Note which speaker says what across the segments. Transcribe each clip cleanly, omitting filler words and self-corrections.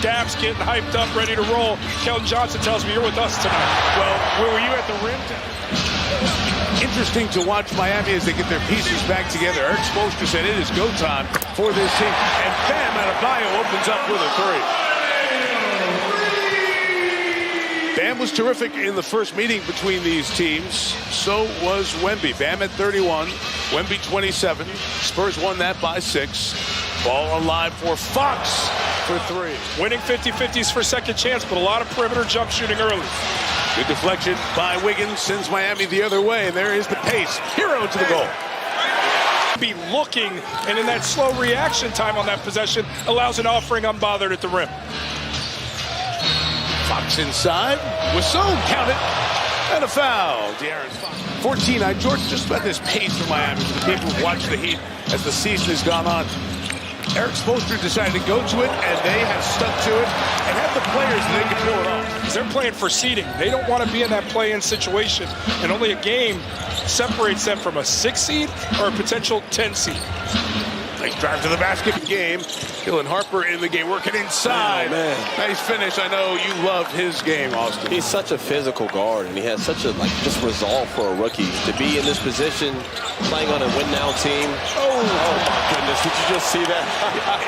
Speaker 1: Dab's getting hyped up, ready to roll. Keldon Johnson tells me you're with us tonight.
Speaker 2: Well, where were you at the rim? Interesting to watch Miami as they get their pieces back together. Eric Spoelstra said it is go time for this team. And Bam Adebayo opens up with a three. Bam was terrific in the first meeting between these teams. So was Wemby. Bam at 31, Wemby 27. Spurs won that by 6. Ball alive for Fox for 3.
Speaker 1: Winning 50-50s for second chance, but a lot of perimeter jump shooting early.
Speaker 2: Good deflection by Wiggins, sends Miami the other way, and there is the pace. Hero to the goal.
Speaker 1: Be looking, and in that slow reaction time on that possession, allows an offering unbothered at the rim.
Speaker 2: Fox inside. Whistle, count it. And a foul. De'Aaron Fox. 14. George, just about this pace for Miami for the people who've watched the Heat as the season has gone on. Eric Spoelstra decided to go to it, and they have stuck to it and have the players that they can pull it off.
Speaker 1: They're playing for seeding. They don't want to be in that play-in situation, and only a game separates them from a 6 seed or a potential 10 seed.
Speaker 2: Nice drive to the basket game. Dylan Harper in the game, working inside.
Speaker 3: Oh, man.
Speaker 2: Nice finish. I know you love his game, Austin.
Speaker 3: He's such a physical guard, and he has such a just resolve for a rookie to be in this position, playing on a win-now team. Oh my goodness! Did you just see that?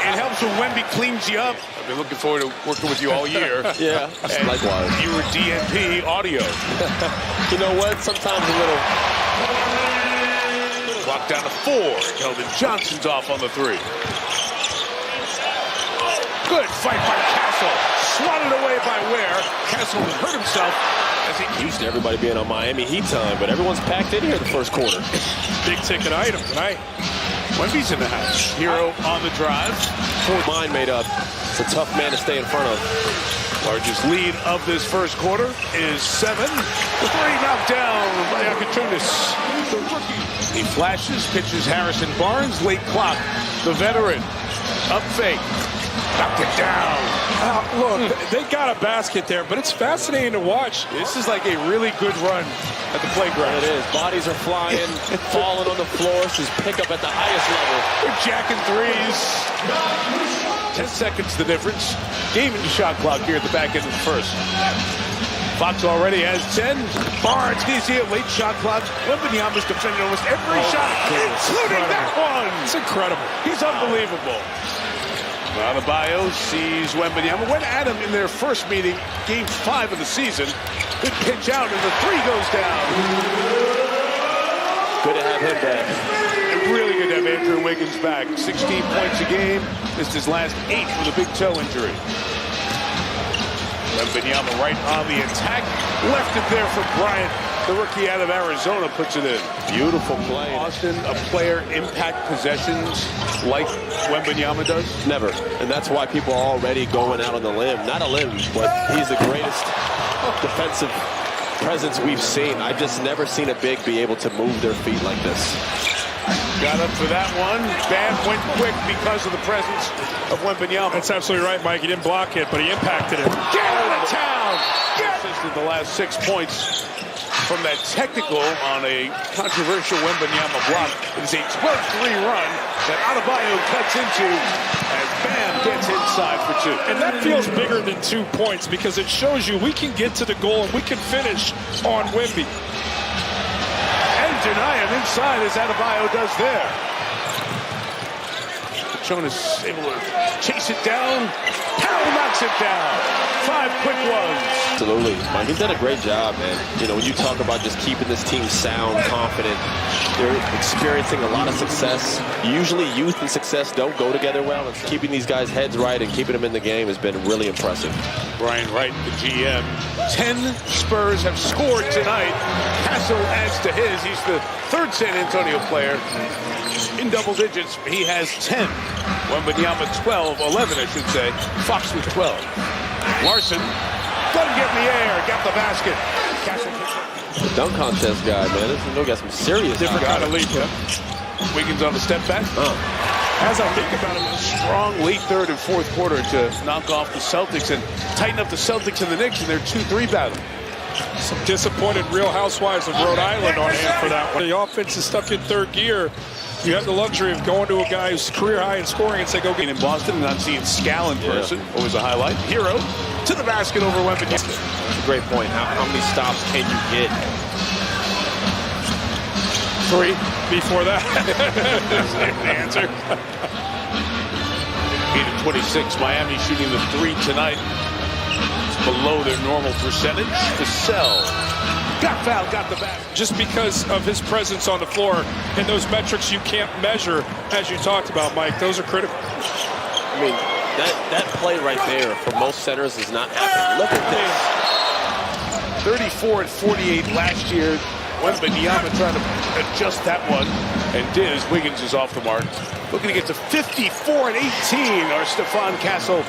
Speaker 2: It helps when Wemby cleans you up. I've been looking forward to working with you all year.
Speaker 3: Yeah,
Speaker 2: and
Speaker 3: likewise.
Speaker 2: You were DNP audio.
Speaker 3: You know what? Sometimes a little.
Speaker 2: Walk down to 4. Keldon Johnson's off on the 3. Good fight by Castle. Swatted away by Ware. Castle hurt himself as he
Speaker 3: Used to everybody being on Miami Heat time, but everyone's packed in here the first quarter.
Speaker 1: Big ticket item tonight.
Speaker 2: Wemby's in the house. Hero on the drive.
Speaker 3: Mind made up. It's a tough man to stay in front of.
Speaker 2: Largest lead of this first quarter is 7. The 3 knocked down by Akatunis. The rookie. He flashes, pitches Harrison Barnes. Late clock. The veteran. Up fake. Knocked it down.
Speaker 1: Look, they got a basket there, but it's fascinating to watch.
Speaker 2: This is like a really good run at the playground.
Speaker 3: It is. Bodies are flying, falling on the floor. This is pickup at the highest level.
Speaker 2: They're jacking 3s. 10 seconds the difference. Game into shot clock here at the back end of the first. Fox already has 10. Barnes, can you see it? Late shot clock. Wembanyama's defending almost every shot, including that one.
Speaker 1: It's incredible.
Speaker 2: He's unbelievable. Adebayo sees Wembanyama. Went at him in their first meeting, game 5 of the season. Good pitch out, and the 3 goes down.
Speaker 3: Good to have him back.
Speaker 2: Really good to have Andrew Wiggins back. 16 points a game. Missed his last 8 with a big toe injury. Wembanyama right on the attack. Left it there for Bryant. The rookie out of Arizona puts it in.
Speaker 3: Beautiful play.
Speaker 2: Austin, a player impact possessions like Wembanyama does?
Speaker 3: Never. And that's why people are already going out on the limb. Not a limb, but he's the greatest defensive presence we've seen. I've just never seen a big be able to move their feet like this.
Speaker 2: Got up for that one. Bam went quick because of the presence of Wembanyama.
Speaker 1: That's absolutely right, Mike. He didn't block it, but he impacted it.
Speaker 2: Get out of town! Assisted the last 6 points from that technical on a controversial Wembanyama block. It is a 12-3 run that Adebayo cuts into as Bam gets inside for 2.
Speaker 1: And that feels bigger than 2 points because it shows you we can get to the goal and we can finish on Wemby.
Speaker 2: Deny him inside as Adebayo does there. Jonas able to chase it down. Powell knocks it down. 5 quick ones.
Speaker 3: Absolutely. Mike, he's done a great job, man. You know, when you talk about just keeping this team sound, confident, they're experiencing a lot of success. Usually youth and success don't go together well. And keeping these guys' heads right and keeping them in the game has been really impressive.
Speaker 2: Brian Wright, the GM. 10 Spurs have scored tonight. Castle adds to his. He's the 3rd San Antonio player in double digits. He has 10. Wembanyama 12, 11 I should say. Fox with 12. Larson doesn't get in the air. Got the basket. Castle.
Speaker 3: The dunk contest guy, man. This is got some serious.
Speaker 1: Different kind of lead. Yeah.
Speaker 2: Wiggins on the step back. As I think about it, a strong late 3rd and 4th quarter to knock off the Celtics and tighten up the Celtics and the Knicks in their 2-3 battle.
Speaker 1: Some disappointed Real Housewives of Rhode Island on hand for that one. The offense is stuck in 3rd gear. You have the luxury of going to a guy who's career high in scoring and say, go get
Speaker 2: In Boston, not seeing Scal in person. What was the highlight? Hero to the basket over Wembanyama.
Speaker 3: That's a great point. How many stops can you get?
Speaker 1: 3 before that.
Speaker 2: That's the answer. 8 of 26. Miami shooting the 3 tonight. It's below their normal percentage. Vassell got fouled, got the basket.
Speaker 1: Just because of his presence on the floor and those metrics you can't measure, as you talked about, Mike, those are critical.
Speaker 3: I mean, that play right there for most centers is not happening. Look at this.
Speaker 2: 34 and 48 last year. Wembanyama trying to adjust that one, and Diz Wiggins is off the mark. Looking to get to 54 and 18. Our Stephon Castle.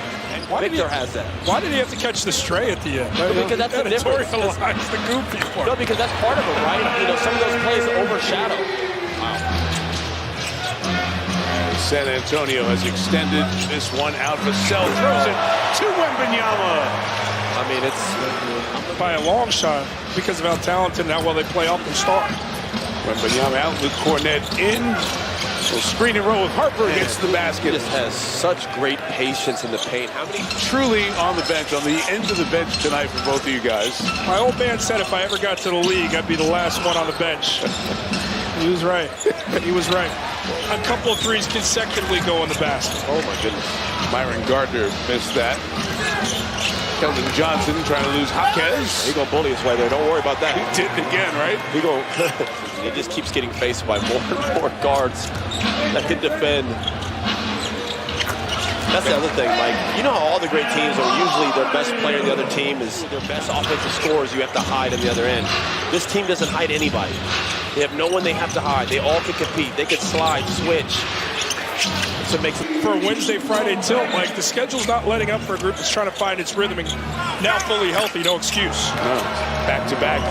Speaker 3: Victor has that.
Speaker 1: Why did he have to catch the stray at the end?
Speaker 3: No, because that's the difference.
Speaker 1: Editorialize the goofy part.
Speaker 3: No, because that's part of it, right? You know, some of those plays overshadow. Wow.
Speaker 2: San Antonio has extended this one out. Vassell throws it to Wembanyama.
Speaker 3: I mean, it's
Speaker 1: by a long shot because of how talented and how well they play up and start.
Speaker 2: Wembanyama out with Cornet in. So screen and roll with Harper against the basket.
Speaker 3: He just has such great patience in the paint. How many?
Speaker 2: Truly on the bench, on the end of the bench tonight for both of you guys.
Speaker 1: My old man said if I ever got to the league, I'd be the last one on the bench. He was right. He was right. A couple of threes consecutively go in the basket.
Speaker 3: Oh, my goodness.
Speaker 2: Myron Gardner missed that. Keldon Johnson trying to lose Jaquez.
Speaker 3: He's going to bully his way there. Don't worry about that.
Speaker 2: He did it again, right?
Speaker 3: He just keeps getting faced by more and more guards that can defend. That's the other thing, Mike. You know how all the great teams are usually their best player in the other team is their best offensive scorers you have to hide on the other end. This team doesn't hide anybody. They have no one they have to hide. They all can compete. They can slide, switch. So it makes it
Speaker 1: for a Wednesday, Friday tilt, Mike, the schedule's not letting up for a group that's trying to find its rhythm and now fully healthy, no excuse.
Speaker 2: Back to back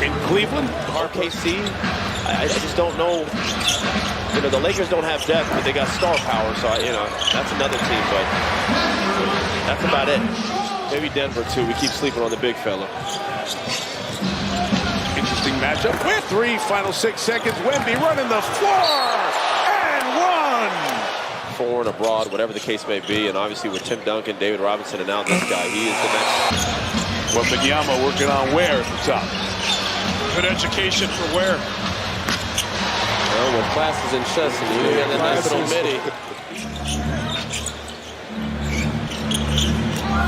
Speaker 2: in Cleveland.
Speaker 3: RKC, I just don't know. You know, the Lakers don't have depth, but they got star power, so, you know, that's another team, but that's about it. Maybe Denver, too. We keep sleeping on the big fella.
Speaker 2: Interesting matchup with 3 final 6 seconds. Wemby running the floor and 1.
Speaker 3: Foreign, abroad, whatever the case may be, and obviously with Tim Duncan, David Robinson, and now this guy, he is the next.
Speaker 2: Wembanyama working on Ware at the top.
Speaker 1: Good education for Ware.
Speaker 3: Well, with classes in chess, and you got that nice little midi.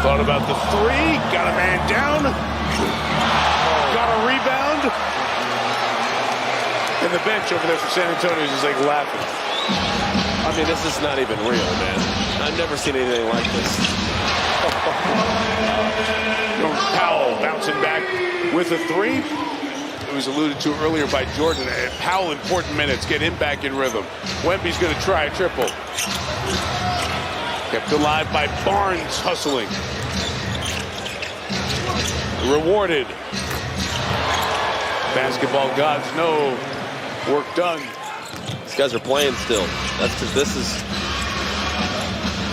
Speaker 2: Thought about the 3, got a man down, got a rebound, and the bench over there for San Antonio is just like laughing.
Speaker 3: I mean, this is not even real, man. I've never seen anything like this.
Speaker 2: Powell bouncing back with a 3. It was alluded to earlier by Jordan. Powell, important minutes, get him back in rhythm. Wemby's going to try a triple. Kept alive by Barnes hustling. Rewarded. Basketball gods know work done.
Speaker 3: These guys are playing still. That's because this is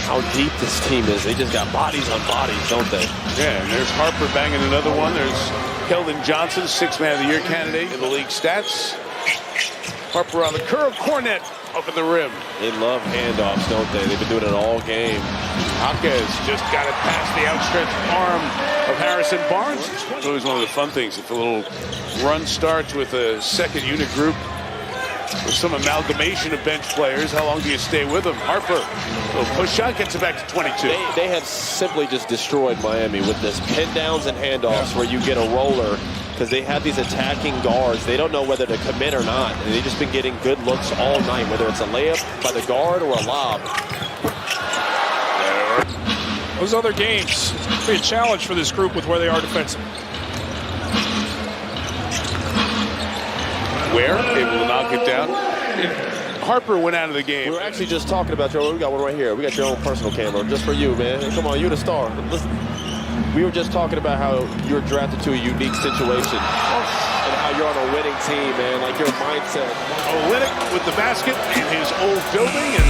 Speaker 3: how deep this team is. They just got bodies on bodies, don't they?
Speaker 2: Yeah, and there's Harper banging another one. There's Keldon Johnson, 6th Man of the Year candidate in the league stats. Harper on the curve, Cornet up at the rim.
Speaker 3: They love handoffs, don't they? They've been doing it all game.
Speaker 2: Jaquez just got it past the outstretched arm of Harrison Barnes. It's always one of the fun things. If a little run starts with a second unit group, with some amalgamation of bench players, how long do you stay with them? Harper, little push shot, gets it back to 22.
Speaker 3: They have simply just destroyed Miami with this pin downs and handoffs where you get a roller because they have these attacking guards. They don't know whether to commit or not. And they've just been getting good looks all night, whether it's a layup by the guard or a lob.
Speaker 1: Those other games be a challenge for this group with where they are defensively.
Speaker 2: Ware able to knock it down. Harper went out of the game.
Speaker 3: We were actually just talking about we got one right here. We got your own personal camera just for you, man. Come on, you're the star. Listen, we were just talking about how you're drafted to a unique situation and how you're on a winning team, man. Like your mindset.
Speaker 2: Olynyk with the basket in his old building, and